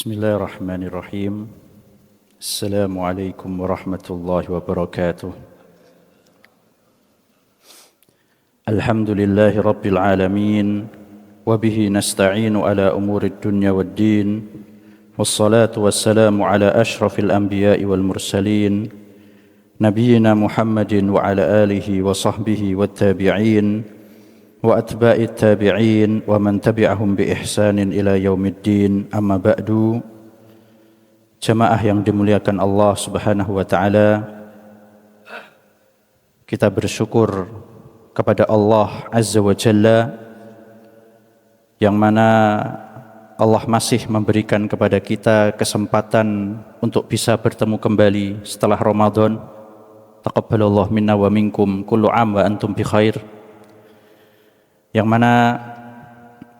Bismillahirrahmanirrahim. Assalamualaikum warahmatullahi wabarakatuh. Alhamdulillahi rabbil alamin. Wabihi nasta'inu ala umurid dunya waddin. Wassalatu wassalamu ala ashrafil anbiya'i wal mursalin. Nabiyyina Muhammadin wa ala alihi wa sahbihi wa tabi'in. Wa atba'i tabi'in wa man tabi'ahum bi ihsanin ila yaumiddin, amma ba'du. Jamaah yang dimuliakan Allah Subhanahu wa taala, kita bersyukur kepada Allah Azza wa Jalla yang mana Allah masih memberikan kepada kita kesempatan untuk bisa bertemu kembali setelah Ramadan. Taqabbalallahu minna wa minkum kullu 'am wa antum bi khair. Yang mana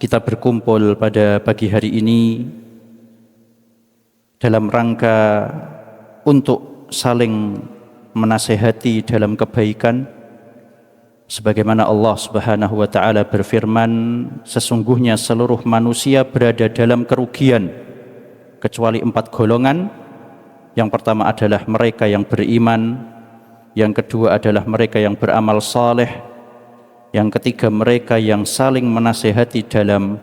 kita berkumpul pada pagi hari ini dalam rangka untuk saling menasehati dalam kebaikan, sebagaimana Allah Subhanahu wa taala berfirman, sesungguhnya seluruh manusia berada dalam kerugian kecuali 4 golongan. Yang pertama adalah mereka yang beriman, yang kedua adalah mereka yang beramal saleh, yang ketiga mereka yang saling menasehati dalam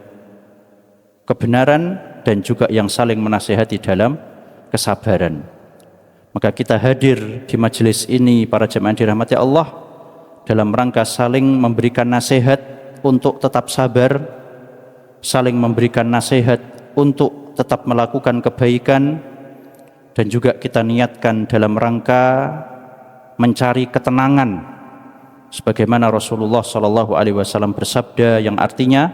kebenaran, dan juga yang saling menasehati dalam kesabaran. Maka kita hadir di majelis ini, para jemaah dirahmati Allah, dalam rangka saling memberikan nasihat untuk tetap sabar, saling memberikan nasihat untuk tetap melakukan kebaikan, dan juga kita niatkan dalam rangka mencari ketenangan, sebagaimana Rasulullah SAW bersabda, yang artinya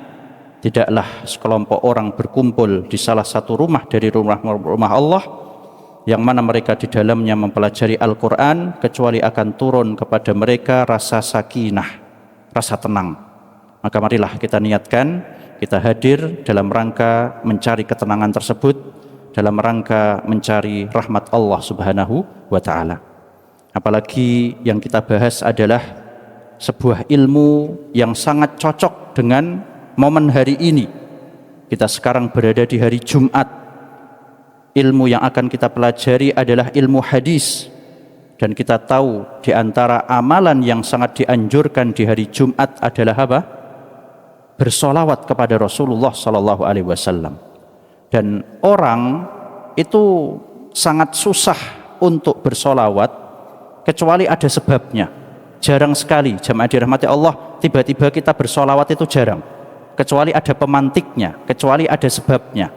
tidaklah sekelompok orang berkumpul di salah satu rumah dari rumah Allah yang mana mereka di dalamnya mempelajari Al-Quran, kecuali akan turun kepada mereka rasa sakinah, rasa tenang. Maka marilah kita niatkan, kita hadir dalam rangka mencari ketenangan tersebut, dalam rangka mencari rahmat Allah Subhanahu wa ta'ala. Apalagi yang kita bahas adalah sebuah ilmu yang sangat cocok dengan momen hari ini. Kita sekarang berada di hari Jumat. Ilmu yang akan kita pelajari adalah ilmu hadis, dan kita tahu di antara amalan yang sangat dianjurkan di hari Jumat adalah apa? Bersolawat kepada Rasulullah SAW. Dan orang itu sangat susah untuk bersolawat kecuali ada sebabnya. Jarang sekali, jemaah dirahmati Allah, tiba-tiba kita bersolawat itu jarang, kecuali ada pemantiknya, kecuali ada sebabnya.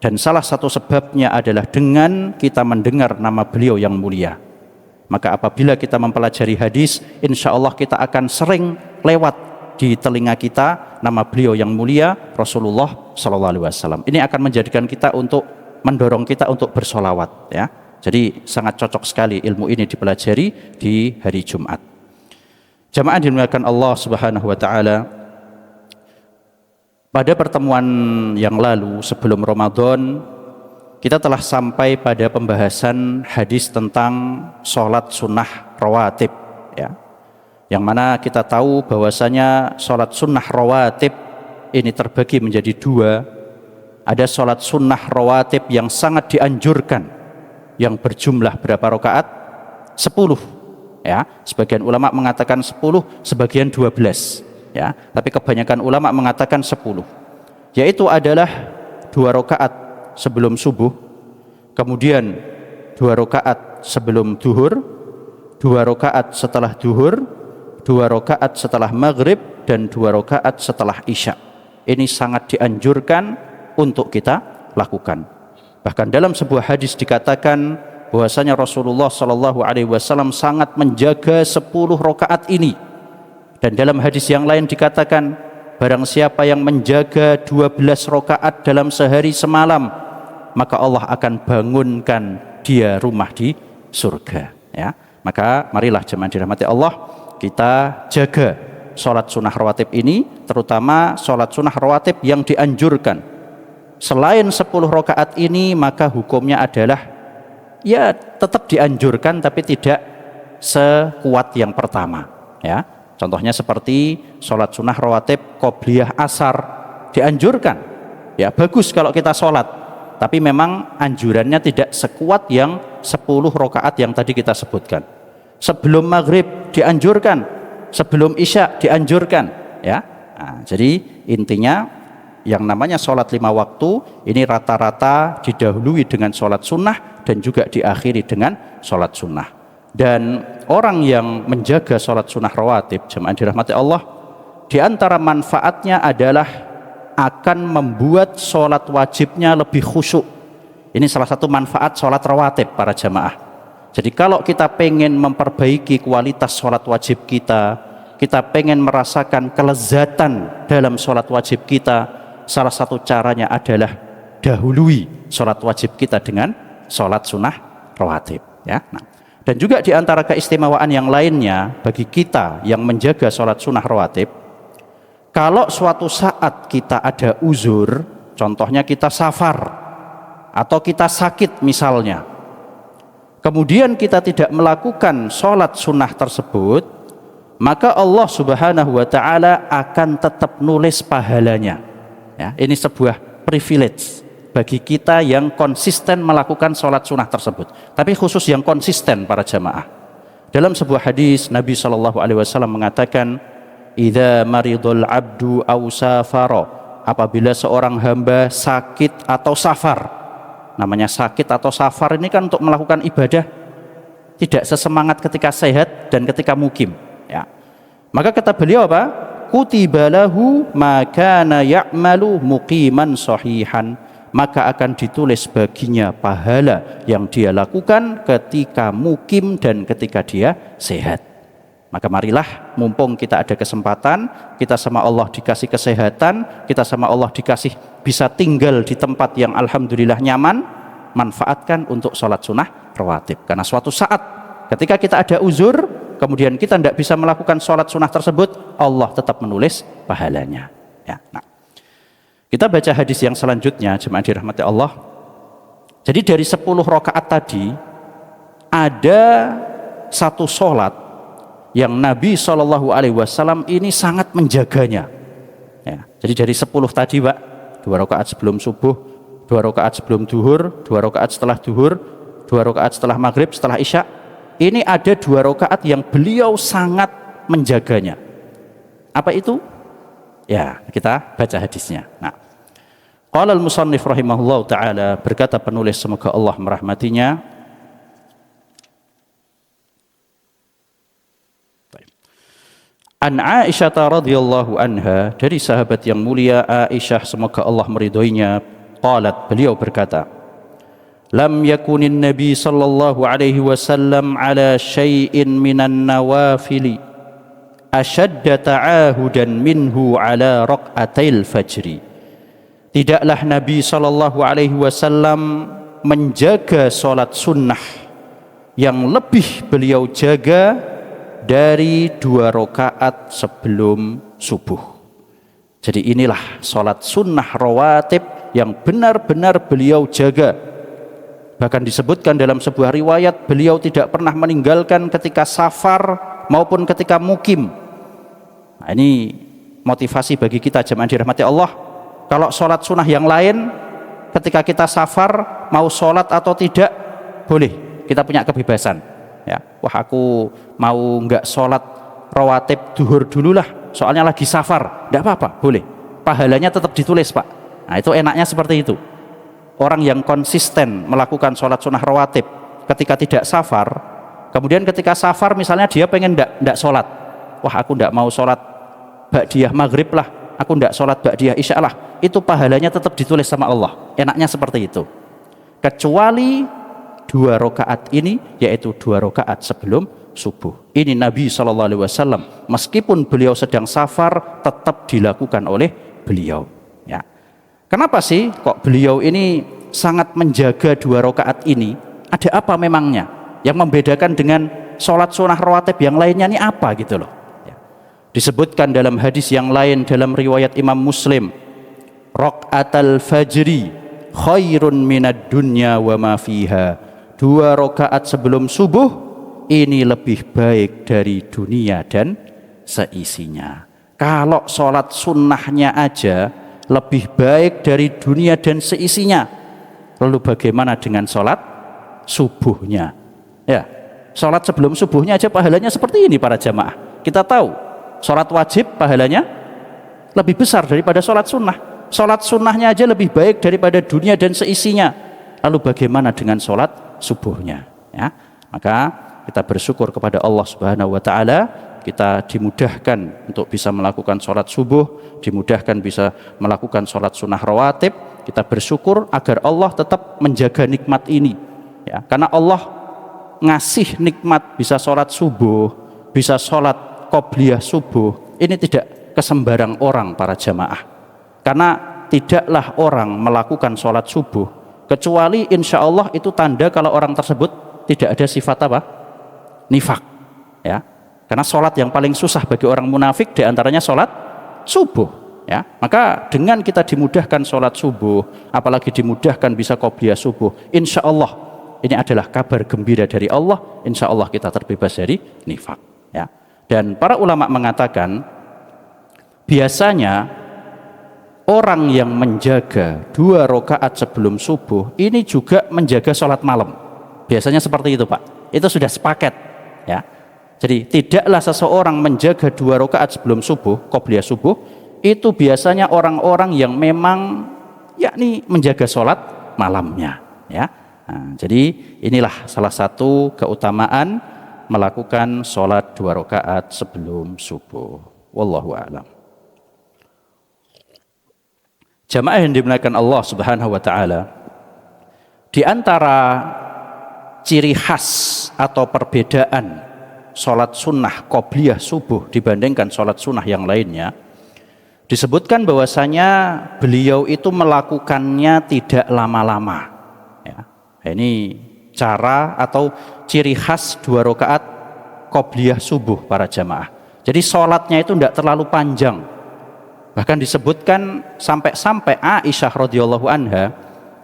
Dan salah satu sebabnya adalah dengan kita mendengar nama beliau yang mulia. Maka apabila kita mempelajari hadis, insya Allah kita akan sering lewat di telinga kita nama beliau yang mulia, Rasulullah SAW. Ini akan menjadikan kita untuk mendorong kita untuk bersolawat, ya. Jadi sangat cocok sekali ilmu ini dipelajari di hari Jumat. Jamaah dimuliakan Allah Subhanahu wa taala, pada pertemuan yang lalu sebelum Ramadan kita telah sampai pada pembahasan hadis tentang sholat sunnah rawatib, ya. Yang mana kita tahu bahwasanya sholat sunnah rawatib ini terbagi menjadi 2. Ada sholat sunnah rawatib yang sangat dianjurkan, yang berjumlah berapa rakaat? 10, ya. Sebagian ulama mengatakan 10, sebagian 12, ya. Tapi kebanyakan ulama mengatakan 10, yaitu adalah 2 rakaat sebelum subuh, kemudian 2 rakaat sebelum duhur, 2 rakaat setelah duhur, 2 rakaat setelah maghrib, dan 2 rakaat setelah isya. Ini sangat dianjurkan untuk kita lakukan. Bahkan dalam sebuah hadis dikatakan bahwasanya Rasulullah SAW sangat menjaga 10 rakaat ini. Dan dalam hadis yang lain dikatakan, barang siapa yang menjaga 12 rakaat dalam sehari semalam, maka Allah akan bangunkan dia rumah di surga, ya. Maka marilah jemaah dirahmati Allah, kita jaga sholat sunnah rawatib ini, terutama sholat sunnah rawatib yang dianjurkan. Selain 10 rakaat ini, maka hukumnya adalah ya tetap dianjurkan, tapi tidak sekuat yang pertama, ya. Contohnya seperti sholat sunnah rawatib qobliyah asar, dianjurkan, ya bagus kalau kita sholat, tapi memang anjurannya tidak sekuat yang 10 rakaat yang tadi kita sebutkan. Sebelum maghrib dianjurkan, sebelum isya dianjurkan, ya. Nah, jadi intinya yang namanya sholat 5 waktu ini rata-rata didahului dengan sholat sunnah dan juga diakhiri dengan sholat sunnah. Dan orang yang menjaga sholat sunnah rawatib, jemaah dirahmati Allah, di antara manfaatnya adalah akan membuat sholat wajibnya lebih khusyuk. Ini salah satu manfaat sholat rawatib para jamaah. Jadi kalau kita pengen memperbaiki kualitas sholat wajib kita pengen merasakan kelezatan dalam sholat wajib kita, salah satu caranya adalah dahului sholat wajib kita dengan sholat sunnah rawatib, ya. Nah, dan juga di antara keistimewaan yang lainnya bagi kita yang menjaga sholat sunnah rawatib, kalau suatu saat kita ada uzur, contohnya kita safar atau kita sakit misalnya, kemudian kita tidak melakukan sholat sunnah tersebut, maka Allah Subhanahu wa ta'ala akan tetap nulis pahalanya, ya. Ini sebuah privilege bagi kita yang konsisten melakukan sholat sunnah tersebut, tapi khusus yang konsisten para jamaah. Dalam sebuah hadis Nabi SAW mengatakan, idza maridul abdu aw safara, apabila seorang hamba sakit atau safar. Namanya sakit atau safar ini kan untuk melakukan ibadah tidak sesemangat ketika sehat dan ketika mukim, ya. Maka kata beliau apa? Kutiba lahu ma kana ya'malu muqiman sahihan, maka akan ditulis baginya pahala yang dia lakukan ketika mukim dan ketika dia sehat. Maka marilah, mumpung kita ada kesempatan, kita sama Allah dikasih kesehatan, kita sama Allah dikasih bisa tinggal di tempat yang alhamdulillah nyaman, manfaatkan untuk sholat sunnah rawatib. Karena suatu saat ketika kita ada uzur, kemudian kita tidak bisa melakukan sholat sunnah tersebut, Allah tetap menulis pahalanya, ya. Nah, kita baca hadis yang selanjutnya, jemaah dirahmati Allah. Jadi dari 10 rakaat tadi ada satu sholat yang Nabi SAW ini sangat menjaganya, ya. Jadi dari 10 tadi, Pak, 2 rakaat sebelum subuh, 2 rakaat sebelum duhur, 2 rakaat setelah duhur, 2 rakaat setelah maghrib, setelah isya, ini ada 2 rakaat yang beliau sangat menjaganya. Apa itu? Ya, kita baca hadisnya. Nah, qala al-musannif rahimahullahu ta'ala, berkata penulis semoga Allah merahmatinya, an Aisyah radhiyallahu anha, dari sahabat yang mulia Aisyah semoga Allah meridhoinya, qalat, beliau berkata, lam yakunin nabi sallallahu alaihi wasallam ala syai'in minan nawafili ashadda ta'ahudan minhu ala raq'atil fajri. Tidaklah Nabi sallallahu alaihi wasallam menjaga salat sunnah yang lebih beliau jaga dari 2 rakaat sebelum subuh. Jadi inilah salat sunnah rawatib yang benar-benar beliau jaga. Bahkan disebutkan dalam sebuah riwayat, beliau tidak pernah meninggalkan ketika safar maupun ketika mukim. Nah, ini motivasi bagi kita jemaah dirahmati Allah. Kalau sholat sunnah yang lain, ketika kita safar mau sholat atau tidak boleh, kita punya kebebasan, ya. Wah, aku mau nggak sholat rawatib duhur dulu lah, soalnya lagi safar, tidak apa-apa, boleh, pahalanya tetap ditulis, Pak. Nah, itu enaknya seperti itu. Orang yang konsisten melakukan sholat sunnah rawatib ketika tidak safar, kemudian ketika safar misalnya dia pengen tidak sholat, wah aku tidak mau sholat ba'diyah maghrib lah, aku tidak sholat ba'diyah isya lah, itu pahalanya tetap ditulis sama Allah. Enaknya seperti itu, kecuali 2 rakaat ini, yaitu 2 rakaat sebelum subuh. Ini Nabi SAW meskipun beliau sedang safar tetap dilakukan oleh beliau, ya. Kenapa sih kok beliau ini sangat menjaga 2 rakaat ini? Ada apa memangnya yang membedakan dengan sholat sunnah rawatib yang lainnya, ini apa gitu loh, ya. Disebutkan dalam hadis yang lain dalam riwayat Imam Muslim, raq'atal fajri khairun minad dunya wa ma fiha. 2 rakaat sebelum subuh ini lebih baik dari dunia dan seisinya. Kalau sholat sunnahnya aja lebih baik dari dunia dan seisinya, Lalu bagaimana dengan sholat subuhnya? Ya, sholat sebelum subuhnya aja pahalanya seperti ini para jamaah. Kita tahu sholat wajib pahalanya lebih besar daripada sholat sunnah. Sholat sunnahnya aja lebih baik daripada dunia dan seisinya. Lalu bagaimana dengan sholat subuhnya? Ya, maka kita bersyukur kepada Allah Subhanahu wa taala, kita dimudahkan untuk bisa melakukan sholat subuh, dimudahkan bisa melakukan sholat sunnah rawatib. Kita bersyukur agar Allah tetap menjaga nikmat ini, ya, karena Allah ngasih nikmat bisa sholat subuh, bisa sholat qobliyah subuh, ini tidak kesembarang orang para jamaah. Karena tidaklah orang melakukan sholat subuh kecuali insya Allah itu tanda kalau orang tersebut tidak ada sifat apa? Nifak, ya. Karena sholat yang paling susah bagi orang munafik diantaranya sholat subuh. Ya, maka dengan kita dimudahkan sholat subuh, apalagi dimudahkan bisa qobliyah subuh, insya Allah ini adalah kabar gembira dari Allah. Insya Allah kita terbebas dari nifak. Ya. Dan para ulama mengatakan biasanya orang yang menjaga 2 rakaat sebelum subuh ini juga menjaga sholat malam. Biasanya seperti itu Pak. Itu sudah sepaket. Ya. Jadi tidaklah seseorang menjaga 2 rakaat sebelum subuh, qobliyah subuh, itu biasanya orang-orang yang memang yakni menjaga sholat malamnya, ya. Nah, jadi inilah salah satu keutamaan melakukan sholat 2 rakaat sebelum subuh. Wallahu a'lam. Jamaah yang dimuliakan Allah Subhanahu wa taala, di antara ciri khas atau perbedaan sholat sunnah qobliyah subuh dibandingkan sholat sunnah yang lainnya, disebutkan bahwasanya beliau itu melakukannya tidak lama-lama. Ya, ini cara atau ciri khas 2 rakaat qobliyah subuh para jamaah. Jadi sholatnya itu tidak terlalu panjang. Bahkan disebutkan sampai Aisyah radhiyallahu anha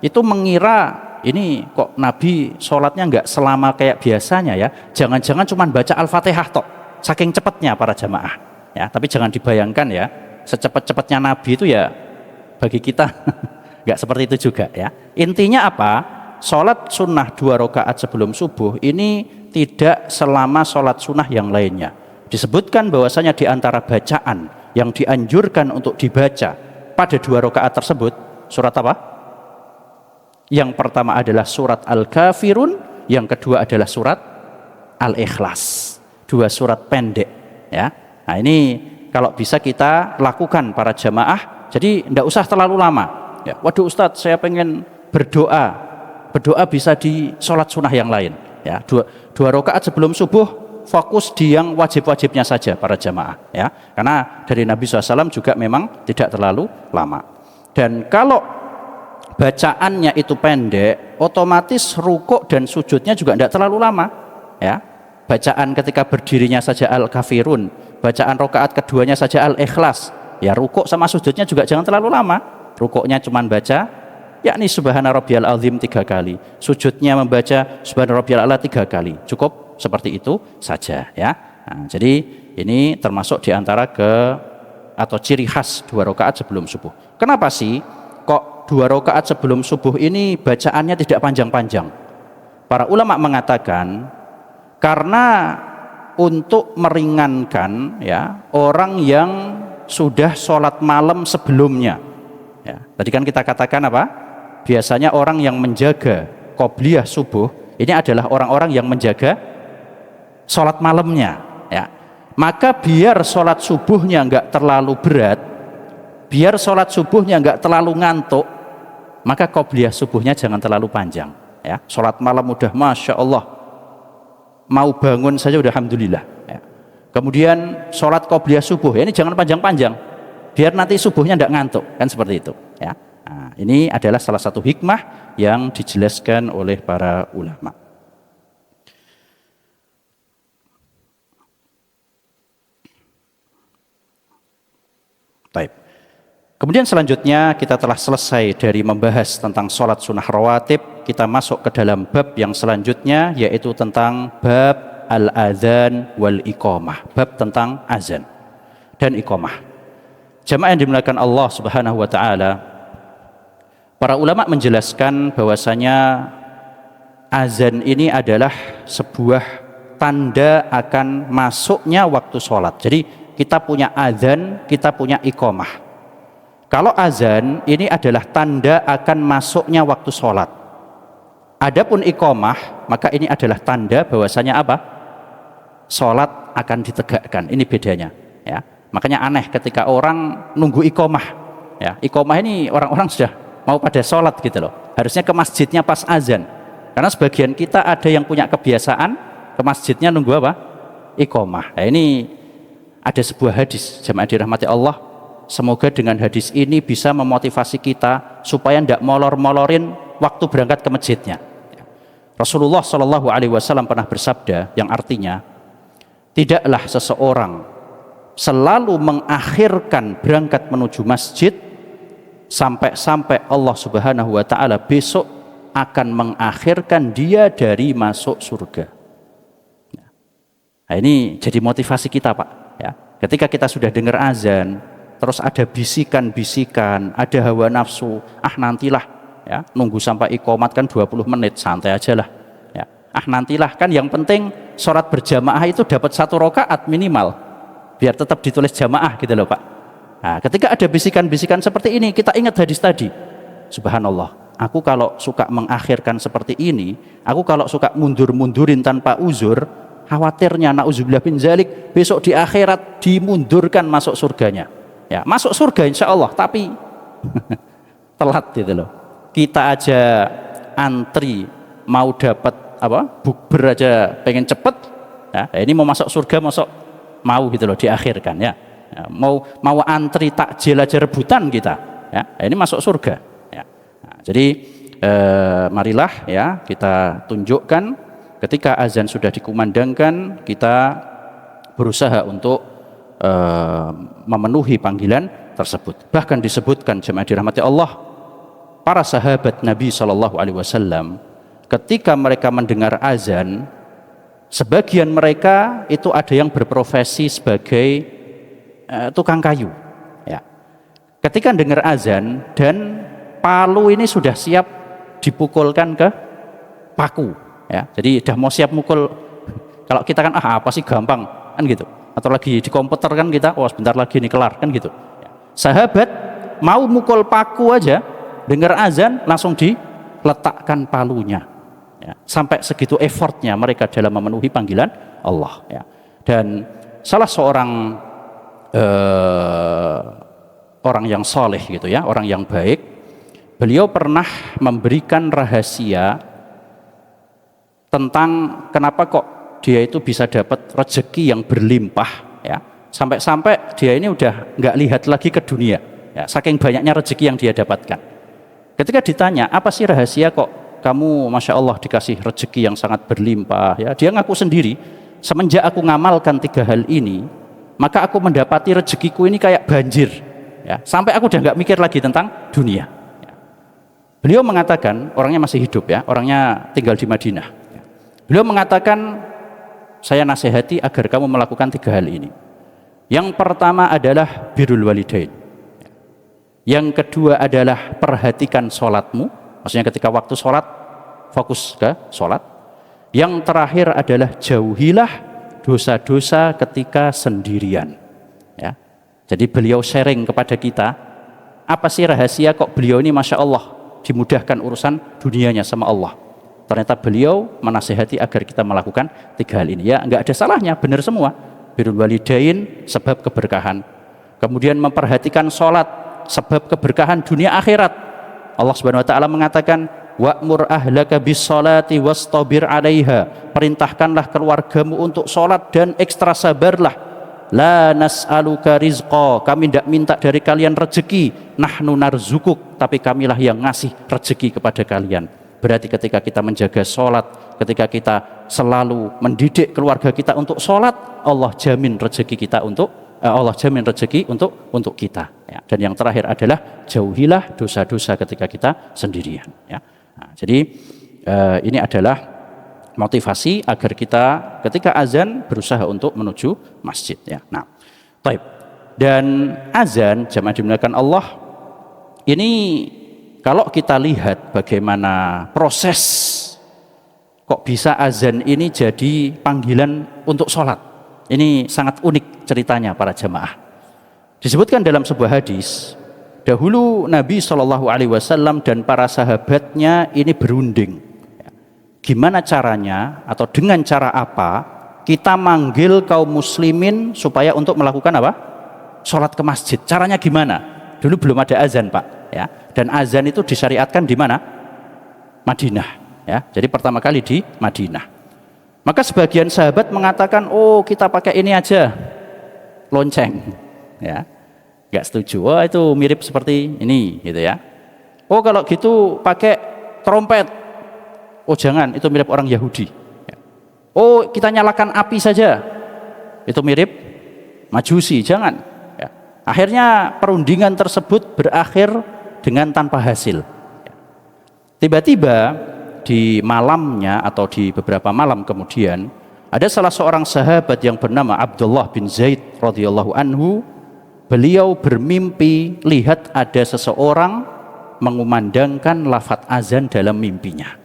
itu mengira ini kok Nabi sholatnya nggak selama kayak biasanya ya. Jangan-jangan cuma baca Al-Fatihah tok. Saking cepatnya para jamaah. Ya, tapi jangan dibayangkan ya. Secepat-cepatnya Nabi itu ya bagi kita nggak seperti itu juga ya. Intinya apa? Sholat sunnah 2 rakaat sebelum subuh ini tidak selama sholat sunnah yang lainnya. Disebutkan bahwasanya di antara bacaan yang dianjurkan untuk dibaca pada 2 rakaat tersebut surat apa? Yang pertama adalah surat Al-Kafirun, yang kedua adalah surat Al-Ikhlas. 2 surat pendek ya. Nah ini kalau bisa kita lakukan para jamaah, jadi tidak usah terlalu lama. Ya, waduh Ustadz, saya pengen berdoa bisa di sholat sunnah yang lain. Ya, 2 rakaat sebelum subuh, fokus di yang wajib-wajibnya saja para jamaah. Ya, karena dari Nabi SAW juga memang tidak terlalu lama. Dan kalau bacaannya itu pendek, otomatis rukuk dan sujudnya juga tidak terlalu lama. Ya, bacaan ketika berdirinya saja Al-Kafirun, bacaan rakaat keduanya saja Al-Ikhlas, ya rukuk sama sujudnya juga jangan terlalu lama. Rukuknya cuma baca yakni Subhana Rabbiyal Azim 3 kali, sujudnya membaca Subhana Rabbiyal A'la 3 kali, cukup seperti itu saja ya. Nah, jadi ini termasuk diantara atau ciri khas 2 rakaat sebelum subuh. Kenapa sih kok 2 rakaat sebelum subuh ini bacaannya tidak panjang-panjang? Para ulama mengatakan karena untuk meringankan ya orang yang sudah sholat malam sebelumnya. Ya, tadi kan kita katakan apa? Biasanya orang yang menjaga qobliyah subuh ini adalah orang-orang yang menjaga sholat malamnya. Ya, maka biar sholat subuhnya nggak terlalu berat, biar sholat subuhnya nggak terlalu ngantuk, maka qobliyah subuhnya jangan terlalu panjang. Ya, sholat malam udah masya Allah, mau bangun saja udah alhamdulillah ya. Kemudian sholat qobliyah subuh ya, ini jangan panjang-panjang biar nanti subuhnya tidak ngantuk, kan seperti itu ya. Nah, ini adalah salah satu hikmah yang dijelaskan oleh para ulama. Baik. Kemudian selanjutnya kita telah selesai dari membahas tentang sholat sunnah rawatib. Kita masuk ke dalam bab yang selanjutnya, yaitu tentang bab al-adzan wal iqamah, bab tentang azan dan iqamah. Jamaah yang dimuliakan Allah Subhanahu wa taala, Para ulama menjelaskan bahwasanya azan ini adalah sebuah tanda akan masuknya waktu sholat. Jadi kita punya azan, kita punya iqamah. Kalau azan ini adalah tanda akan masuknya waktu sholat. Adapun iqamah, maka ini adalah tanda bahwasanya apa? Sholat akan ditegakkan. Ini bedanya. Ya. Makanya aneh ketika orang nunggu iqamah. Ya, iqamah ini orang-orang sudah mau pada sholat gitu loh. Harusnya ke masjidnya pas azan. Karena sebagian kita ada yang punya kebiasaan ke masjidnya nunggu apa? Iqamah. Nah, ini ada sebuah hadis jemaah dirahmati Allah. Semoga dengan hadis ini bisa memotivasi kita supaya tidak molor-molorin waktu berangkat ke masjidnya. Rasulullah Shallallahu Alaihi Wasallam pernah bersabda yang artinya, tidaklah seseorang selalu mengakhirkan berangkat menuju masjid sampai-sampai Allah Subhanahu wa taala besok akan mengakhirkan dia dari masuk surga. Nah, ini jadi motivasi kita, Pak, ya. Ketika kita sudah dengar azan, terus ada bisikan-bisikan, ada hawa nafsu, nantilah, ya, nunggu sampai iqamat kan 20 menit, santai aja lah, ya. Nantilah, kan yang penting sholat berjamaah itu dapat 1 rakaat minimal, biar tetap ditulis jamaah gitu loh, Pak. Nah, ketika ada bisikan-bisikan seperti ini, kita ingat hadis tadi. Subhanallah, aku kalau suka mengakhirkan seperti ini, aku kalau suka mundur-mundurin tanpa uzur, khawatirnya na'udzubillah bin zalik, besok di akhirat dimundurkan masuk surganya. Ya, masuk surga insya Allah, tapi telat gitu loh. Kita aja antri mau dapat apa? Bukber aja pengen cepet. Ya, ini mau masuk surga, mau gitu loh, diakhirkan ya. Ya, mau antri takjil aja rebutan kita, ya, ini masuk surga, ya. Nah, jadi marilah ya kita tunjukkan ketika azan sudah dikumandangkan, kita berusaha untuk memenuhi panggilan tersebut. Bahkan disebutkan jemaah dirahmati Allah, para sahabat Nabi Shallallahu Alaihi Wasallam ketika mereka mendengar azan, sebagian mereka itu ada yang berprofesi sebagai tukang kayu, ya. Ketika dengar azan dan palu ini sudah siap dipukulkan ke paku, ya. Jadi sudah mau siap mukul. Kalau kita kan apa sih, gampang kan gitu. Atau lagi di komputer kan kita, sebentar lagi nih kelar kan gitu. Ya. Sahabat mau mukul paku aja, dengar azan langsung diletakkan palunya, ya. Sampai segitu effortnya mereka dalam memenuhi panggilan Allah, ya. Dan salah seorang orang yang soleh gitu ya, orang yang baik, beliau pernah memberikan rahasia tentang kenapa kok dia itu bisa dapat rezeki yang berlimpah, ya. Sampai-sampai dia ini udah nggak lihat lagi ke dunia, ya, saking banyaknya rezeki yang dia dapatkan. Ketika ditanya, apa sih rahasia kok kamu Masya Allah dikasih rezeki yang sangat berlimpah, ya, dia ngaku sendiri, semenjak aku ngamalkan 3 hal ini, maka aku mendapati rezekiku ini kayak banjir, ya, sampai aku udah nggak mikir lagi tentang dunia, ya. Beliau mengatakan, orangnya masih hidup ya, orangnya tinggal di Madinah, ya. Beliau mengatakan, saya nasihati agar kamu melakukan 3 hal ini. Yang pertama adalah birrul walidain, ya. Yang kedua adalah perhatikan sholatmu, maksudnya ketika waktu sholat fokus ke sholat. Yang terakhir adalah jauhilah dosa-dosa ketika sendirian, ya. Jadi beliau sharing kepada kita, apa sih rahasia kok beliau ini Masya Allah dimudahkan urusan dunianya sama Allah. Ternyata beliau menasihati agar kita melakukan 3 hal ini, ya, nggak ada salahnya, benar semua. Birrul walidain sebab keberkahan, kemudian memperhatikan sholat sebab keberkahan dunia akhirat. Allah Subhanahu wa taala mengatakan, wa'mur ahlaka bis sholati wastabir 'alaiha, perintahkanlah keluargamu untuk sholat dan ekstra sabarlah. La nas'aluka rizqa, kami tidak minta dari kalian rezeki, nahnu narzukuk, tapi kamilah yang ngasih rezeki kepada kalian. Berarti ketika kita menjaga sholat, ketika kita selalu mendidik keluarga kita untuk sholat, Allah jamin rezeki kita untuk kita, ya. Dan yang terakhir adalah jauhilah dosa-dosa ketika kita sendirian, ya. Nah, jadi ini adalah motivasi agar kita ketika azan berusaha untuk menuju masjid, ya. Nah, taib. Dan azan jamaah dimuliakan Allah ini kalau kita lihat bagaimana proses kok bisa azan ini jadi panggilan untuk sholat, ini sangat unik ceritanya para jamaah. Disebutkan dalam sebuah hadis, dahulu Nabi SAW dan para sahabatnya ini berunding. Gimana caranya atau dengan cara apa kita manggil kaum muslimin supaya untuk melakukan apa? Sholat ke masjid. Caranya gimana? Dulu belum ada azan, Pak. Ya. Dan azan itu disyariatkan di mana? Madinah. Ya. Jadi pertama kali di Madinah. Maka sebagian sahabat mengatakan, oh kita pakai ini aja, lonceng. Ya. Nggak setuju. Oh itu mirip seperti ini, gitu ya. Oh kalau gitu pakai trompet. Oh jangan, itu mirip orang Yahudi. Oh kita nyalakan api saja, itu mirip Majusi, jangan. Ya. Akhirnya perundingan tersebut berakhir dengan tanpa hasil. Tiba-tiba di malamnya atau di beberapa malam kemudian ada salah seorang sahabat yang bernama Abdullah bin Zaid radhiyallahu anhu. Beliau bermimpi lihat ada seseorang mengumandangkan lafaz azan dalam mimpinya.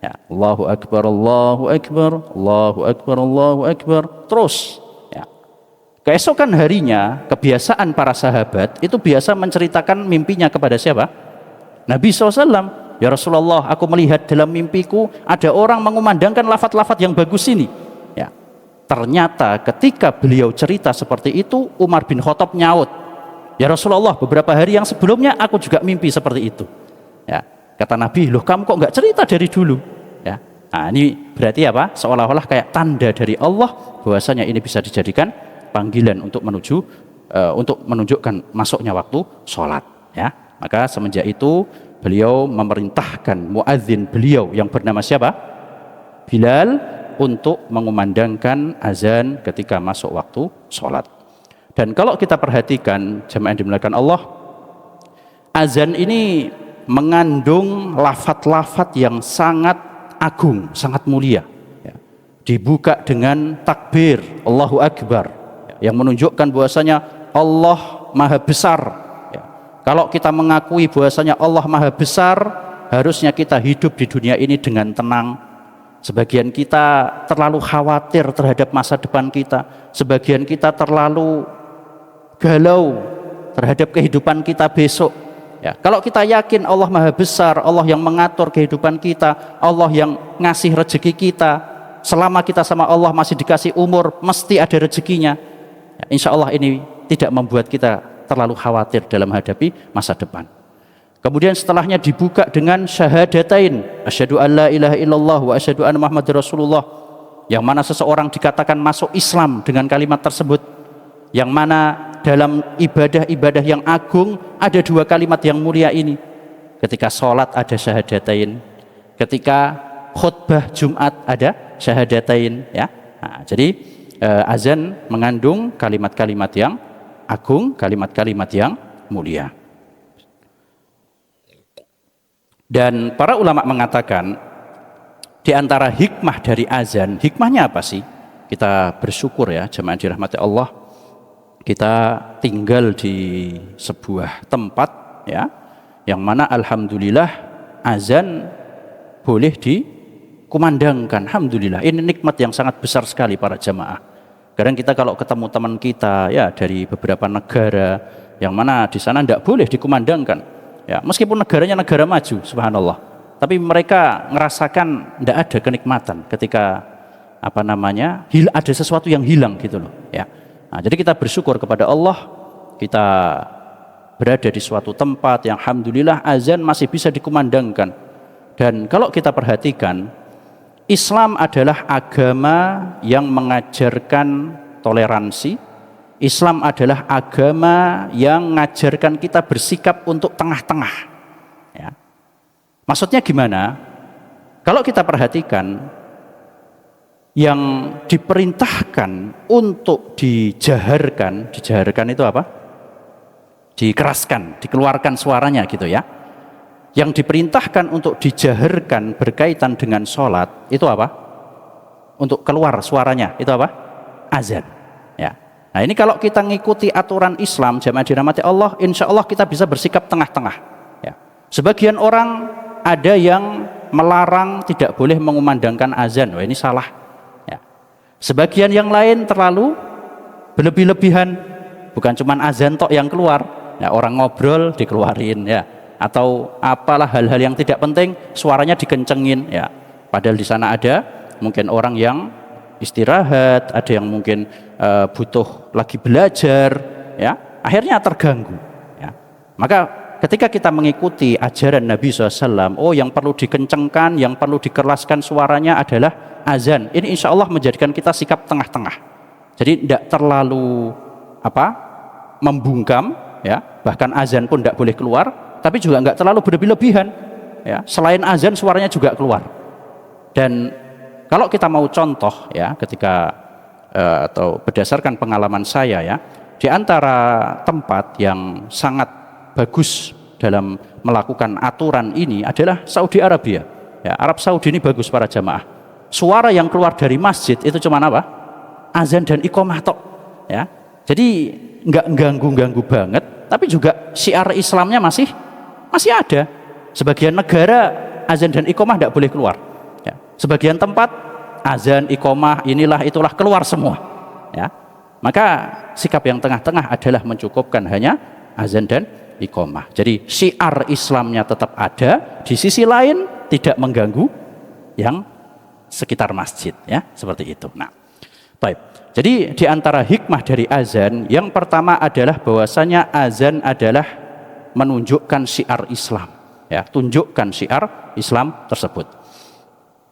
Ya, Allahu Akbar, Allahu Akbar, Allahu Akbar, Allahu Akbar, terus. Ya. Keesokan harinya kebiasaan para sahabat itu biasa menceritakan mimpinya kepada siapa? Nabi SAW. Ya Rasulullah, aku melihat dalam mimpiku ada orang mengumandangkan lafaz-lafaz yang bagus ini. Ya. Ternyata ketika beliau cerita seperti itu, Umar bin Khattab nyaut, ya Rasulullah, beberapa hari yang sebelumnya aku juga mimpi seperti itu. Ya. Kata Nabi, loh kamu kok nggak cerita dari dulu? Ya. Nah, ini berarti apa? Seolah-olah kayak tanda dari Allah bahwasanya ini bisa dijadikan panggilan untuk menuju untuk menunjukkan masuknya waktu sholat. Ya. Maka semenjak itu beliau memerintahkan muadzin beliau yang bernama siapa? Bilal untuk mengumandangkan azan ketika masuk waktu sholat. Dan kalau kita perhatikan jemaah yang dimuliakan Allah, azan ini mengandung lafaz-lafaz yang sangat agung, sangat mulia. Ya. Dibuka dengan takbir Allahu Akbar, ya, yang menunjukkan bahwasanya Allah Maha Besar. Ya. Kalau kita mengakui bahwasanya Allah Maha Besar, harusnya kita hidup di dunia ini dengan tenang. Sebagian kita terlalu khawatir terhadap masa depan kita, sebagian kita terlalu galau terhadap kehidupan kita besok. Ya, kalau kita yakin Allah Maha Besar, Allah yang mengatur kehidupan kita, Allah yang ngasih rezeki kita, selama kita sama Allah masih dikasih umur, mesti ada rezekinya. Ya, insya Allah ini tidak membuat kita terlalu khawatir dalam menghadapi masa depan. Kemudian setelahnya dibuka dengan syahadatain, asyhadu an la ilaha illallah wa asyhadu anna muhammadar rasulullah, yang mana seseorang dikatakan masuk Islam dengan kalimat tersebut, yang mana dalam ibadah-ibadah yang agung ada dua kalimat yang mulia ini. Ketika sholat ada syahadatain, ketika khutbah Jumat ada syahadatain. Ya. Nah, jadi azan mengandung kalimat-kalimat yang agung, kalimat-kalimat yang mulia. Dan para ulama mengatakan di antara hikmah dari azan, hikmahnya apa sih? Kita bersyukur ya jemaah dirahmati Allah, kita tinggal di sebuah tempat ya yang mana alhamdulillah azan boleh dikumandangkan. Alhamdulillah, ini nikmat yang sangat besar sekali para jemaah. Kadang kita kalau ketemu teman kita ya dari beberapa negara yang mana di sana tidak boleh dikumandangkan. Ya, meskipun negaranya negara maju, subhanallah, tapi mereka ngerasakan tidak ada kenikmatan ketika ada sesuatu yang hilang gitu loh. Ya. Nah, jadi kita bersyukur kepada Allah, kita berada di suatu tempat yang alhamdulillah azan masih bisa dikumandangkan. Dan kalau kita perhatikan, Islam adalah agama yang mengajarkan toleransi. Islam adalah agama yang mengajarkan kita bersikap untuk tengah-tengah. Ya. Maksudnya gimana? Kalau kita perhatikan, yang diperintahkan untuk dijaharkan itu apa? Dikeraskan, dikeluarkan suaranya gitu ya. Yang diperintahkan untuk dijaharkan berkaitan dengan sholat itu apa? Untuk keluar suaranya itu apa? Azan. Ya. Nah ini kalau kita ngikuti aturan Islam jamaah dirahmati Allah, insya Allah kita bisa bersikap tengah-tengah. Ya. Sebagian orang ada yang melarang tidak boleh mengumandangkan azan. Wah, ini salah. Ya. Sebagian yang lain terlalu berlebih-lebihan. Bukan cuma azan tok yang keluar. Ya, orang ngobrol dikeluarin, ya. Atau apalah hal-hal yang tidak penting, suaranya dikencengin. Ya. Padahal di sana ada mungkin orang yang istirahat, ada yang mungkin butuh lagi belajar, ya. Akhirnya terganggu. Ya. Maka ketika kita mengikuti ajaran Nabi SAW, oh yang perlu dikencengkan, yang perlu dikeraskan suaranya adalah azan. Ini insya Allah menjadikan kita sikap tengah-tengah. Jadi tidak terlalu membungkam, ya. Bahkan azan pun tidak boleh keluar, tapi juga nggak terlalu berlebih-lebihan. Ya. Selain azan suaranya juga keluar. Dan kalau kita mau contoh, ya, ketika atau berdasarkan pengalaman saya, ya, di antara tempat yang sangat bagus dalam melakukan aturan ini adalah Saudi Arabia. Ya, Arab Saudi ini bagus para jamaah. Suara yang keluar dari masjid itu cuma apa? Azan dan iqamah tok. Ya, jadi nggak ganggu-ganggu banget, tapi juga syiar Islamnya masih ada. Sebagian negara azan dan iqamah tidak boleh keluar. Ya, sebagian tempat azan, iqamah, inilah itulah keluar semua. Ya, maka sikap yang tengah-tengah adalah mencukupkan hanya azan dan iqamah. Jadi syiar Islamnya tetap ada, di sisi lain tidak mengganggu yang sekitar masjid, ya, seperti itu. Nah, baik. Jadi di antara hikmah dari azan yang pertama adalah bahwasanya azan adalah menunjukkan syiar Islam, ya, tunjukkan syiar Islam tersebut.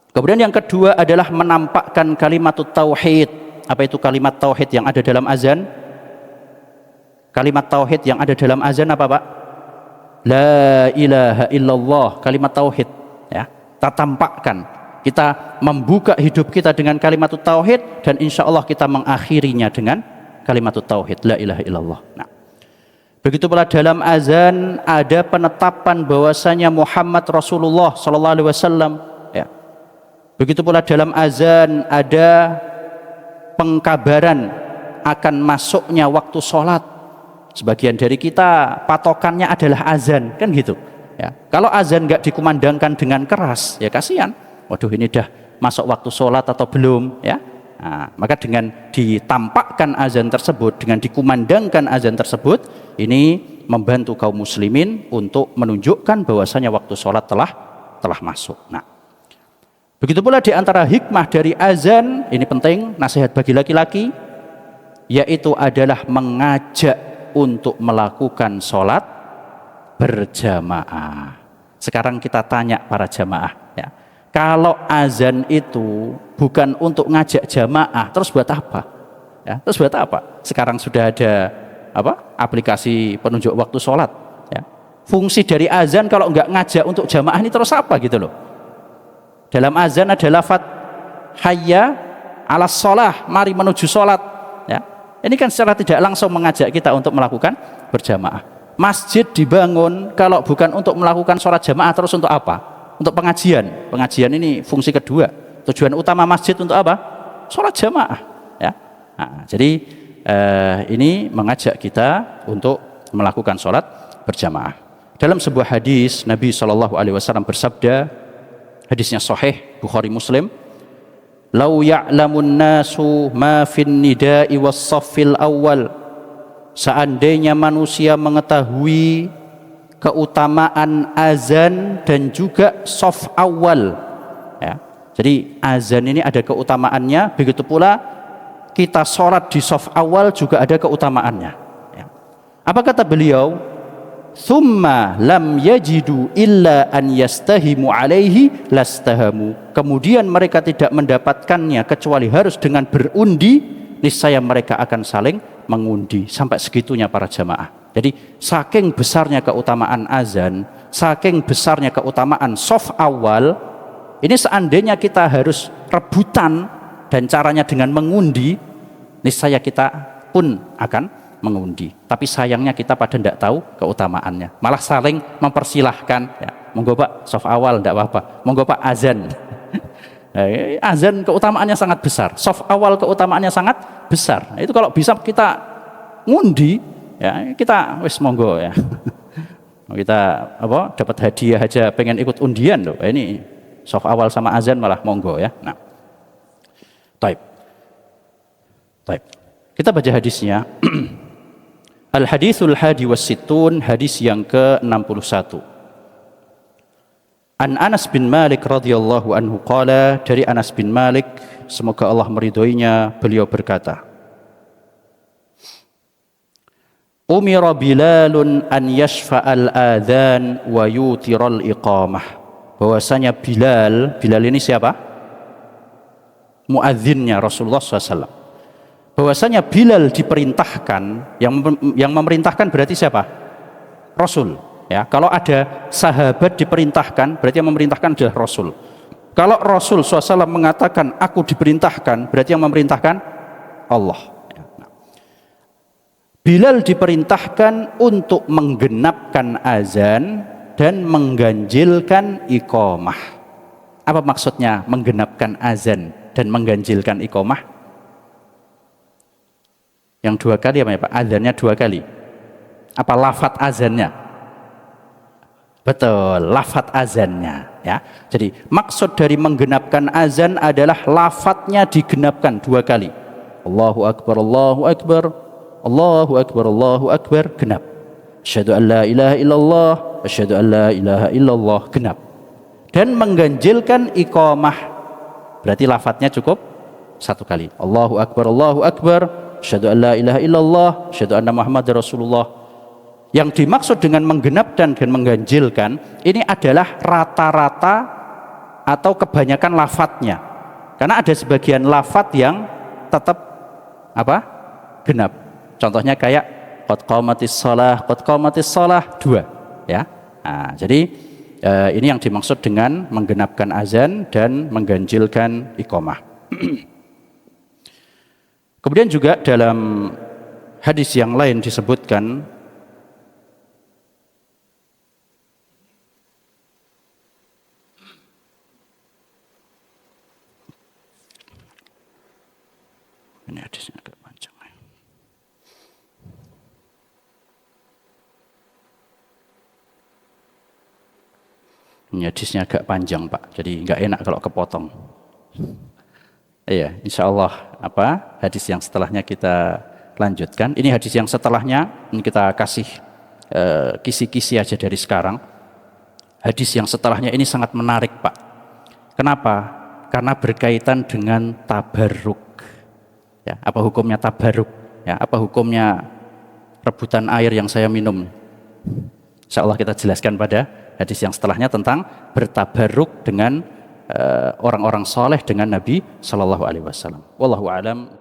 Kemudian yang kedua adalah menampakkan kalimat tauhid. Apa itu kalimat tauhid yang ada dalam azan? Kalimat tauhid yang ada dalam azan apa, Pak? La ilaha illallah, kalimat tauhid, ya. Kita tampakkan, kita membuka hidup kita dengan kalimat tauhid, dan insya Allah kita mengakhirinya dengan kalimat tauhid, la ilaha illallah. Nah, begitu pula dalam azan ada penetapan bahwasanya Muhammad Rasulullah sallallahu alaihi wasallam, ya. Begitu pula dalam azan ada pengkabaran akan masuknya waktu sholat. Sebagian dari kita patokannya adalah azan, kan gitu, ya. Kalau azan nggak dikumandangkan dengan keras, ya kasihan. Waduh, ini dah masuk waktu sholat atau belum, ya. Nah, maka dengan ditampakkan azan tersebut, dengan dikumandangkan azan tersebut, ini membantu kaum muslimin untuk menunjukkan bahwasanya waktu sholat telah masuk. Nah, begitu pula di antara hikmah dari azan, ini penting, nasihat bagi laki-laki, yaitu adalah mengajak untuk melakukan sholat berjamaah. Sekarang kita tanya para jamaah, ya, kalau azan itu bukan untuk ngajak jamaah, terus buat apa? Ya, terus buat apa? Sekarang sudah ada aplikasi penunjuk waktu sholat. Ya. Fungsi dari azan kalau nggak ngajak untuk jamaah ini terus apa gitu loh? Dalam azan ada lafaz hayya 'alas shalah, mari menuju sholat. Ya. Ini kan secara tidak langsung mengajak kita untuk melakukan berjamaah. Masjid dibangun kalau bukan untuk melakukan sholat jamaah, terus untuk apa? Untuk pengajian. Pengajian ini fungsi kedua. Tujuan utama masjid untuk apa? Sholat jamaah. Ya. Nah, jadi ini mengajak kita untuk melakukan sholat berjamaah. Dalam sebuah hadis Nabi SAW bersabda, hadisnya sahih Bukhari Muslim, "Lau ya'lamun nasu ma fin nida'i was saffil awal." Seandainya manusia mengetahui keutamaan azan dan juga shaf awal, ya. Jadi azan ini ada keutamaannya, begitu pula kita sholat di shaf awal juga ada keutamaannya, ya. Apa kata beliau? "Tsumma lam yajidu illa an yastahimu alaihi lastahamu." Kemudian mereka tidak mendapatkannya kecuali harus dengan berundi, niscaya mereka akan saling mengundi. Sampai segitunya para jamaah. Jadi saking besarnya keutamaan azan, saking besarnya keutamaan shaf awal, ini seandainya kita harus rebutan dan caranya dengan mengundi, niscaya kita pun akan mengundi. Tapi sayangnya kita pada tidak tahu keutamaannya, malah saling mempersilahkan, ya, monggo Pak shaf awal tidak apa-apa, monggo Pak azan. Azan keutamaannya sangat besar, shaf awal keutamaannya sangat besar. Itu kalau bisa kita ngundi, ya kita wis monggo, ya. Kita dapat hadiah aja pengen ikut undian loh. Ini soft awal sama azan malah monggo ya. Nah. Taib. Kita baca hadisnya. Al haditsul hadi wassittun, hadis yang ke-61. An Anas bin Malik radhiyallahu anhu qala, dari Anas bin Malik semoga Allah meridhoinya, beliau berkata, Umira Bilalun an yashfa'al adhan wa yutiral iqamah. Bahwasanya Bilal ini siapa? Muadzinnya Rasulullah SAW. Bahwasanya Bilal diperintahkan, yang memerintahkan berarti siapa? Rasul. Ya, kalau ada sahabat diperintahkan, berarti yang memerintahkan adalah Rasul. Kalau Rasul SAW mengatakan aku diperintahkan, berarti yang memerintahkan Allah. Bilal diperintahkan untuk menggenapkan azan dan mengganjilkan iqamah. Apa maksudnya menggenapkan azan dan mengganjilkan iqamah? Yang 2 kali apa ya Pak? Azannya 2 kali. Apa lafadz azannya? Betul, lafadz azannya ya. Jadi maksud dari menggenapkan azan adalah lafadznya digenapkan 2 kali. Allahu Akbar, Allahu Akbar, Allahu Akbar, Allahu Akbar, genap. Asyhadu an la ilaha illallah, asyhadu an la ilaha illallah, genap. Dan mengganjilkan iqamah, berarti lafadznya cukup 1 kali. Allahu Akbar, Allahu Akbar, asyhadu an la ilaha illallah, asyhadu anna Muhammadar Rasulullah. Yang dimaksud dengan menggenapkan dan mengganjilkan ini adalah rata-rata atau kebanyakan lafadznya. Karena ada sebagian lafadz yang tetap genap. Contohnya kayak qad qamatis shalah 2 ya. Nah, jadi ini yang dimaksud dengan menggenapkan azan dan mengganjilkan iqamah. Kemudian juga dalam hadis yang lain disebutkan ini hadisnya agak panjang. Ini hadisnya agak panjang Pak, jadi nggak enak kalau kepotong. Iya, insya Allah hadis yang setelahnya kita lanjutkan. Ini hadis yang setelahnya ini kita kasih kisi-kisi aja dari sekarang. Hadis yang setelahnya ini sangat menarik Pak. Kenapa? Karena berkaitan dengan tabarruk. Ya, apa hukumnya tabarruk? Ya, apa hukumnya rebutan air yang saya minum? Insya Allah kita jelaskan pada hadis yang setelahnya tentang bertabarruk dengan orang-orang soleh dengan Nabi Sallallahu Alaihi Wasallam. Wallahu a'lam.